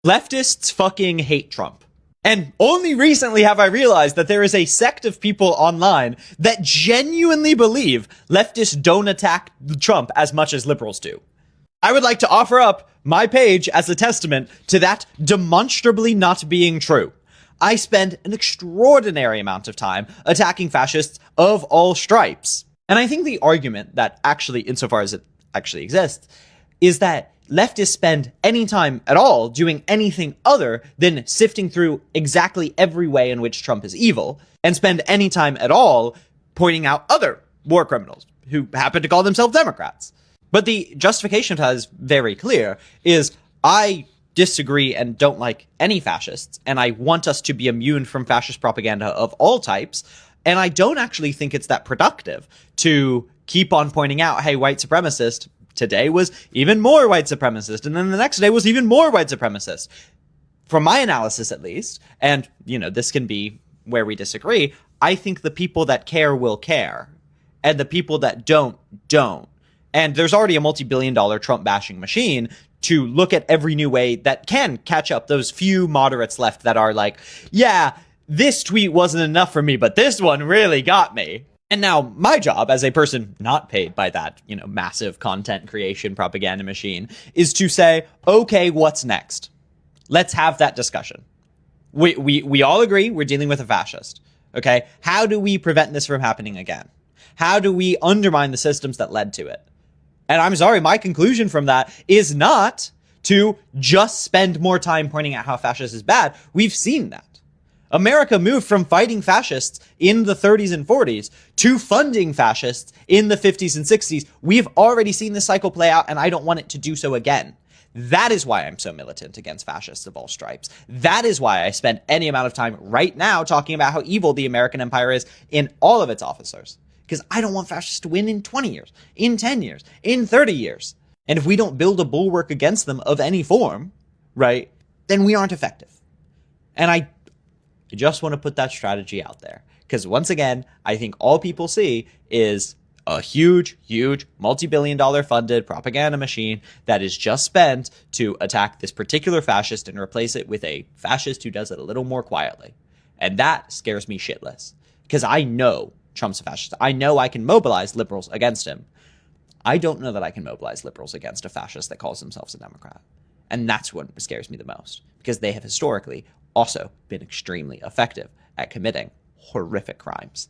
Leftists fucking hate Trump. And only recently have I realized that there is a sect of people online that genuinely believe leftists don't attack Trump as much as liberals do. I would like to offer up my page as a testament to that demonstrably not being true. I spend an extraordinary amount of time attacking fascists of all stripes. And I think the argument that actually, insofar as it actually exists, is that leftists spend any time at all doing anything other than sifting through exactly every way in which Trump is evil, and spend any time at all pointing out other war criminals who happen to call themselves Democrats. But the justification for that is very clear, is I disagree and don't like any fascists, and I want us to be immune from fascist propaganda of all types, and I don't actually think it's that productive to keep on pointing out, hey, white supremacist, today was even more white supremacist, and then the next day was even more white supremacist. From my analysis, at least, and, this can be where we disagree, I think the people that care will care, and the people that don't. And there's already a multi-billion-dollar Trump-bashing machine to look at every new way that can catch up those few moderates left that are like, yeah, this tweet wasn't enough for me, but this one really got me. And now my job as a person not paid by that, massive content creation propaganda machine is to say, okay, what's next? Let's have that discussion. We all agree we're dealing with a fascist. Okay. How do we prevent this from happening again? How do we undermine the systems that led to it? And I'm sorry, my conclusion from that is not to just spend more time pointing out how fascist is bad. We've seen that. America moved from fighting fascists in the 30s and 40s to funding fascists in the 50s and 60s. We've already seen this cycle play out, and I don't want it to do so again. That is why I'm so militant against fascists of all stripes. That is why I spend any amount of time right now talking about how evil the American empire is in all of its officers. Because I don't want fascists to win in 20 years, in 10 years, in 30 years. And if we don't build a bulwark against them of any form, right, then we aren't effective. And I just want to put that strategy out there. Because once again, I think all people see is a huge, multi-billion-dollar funded propaganda machine that is just spent to attack this particular fascist and replace it with a fascist who does it a little more quietly. And that scares me shitless. Because I know Trump's a fascist. I know I can mobilize liberals against him. I don't know that I can mobilize liberals against a fascist that calls themselves a Democrat. And that's what scares me the most, because they have historically also been extremely effective at committing horrific crimes.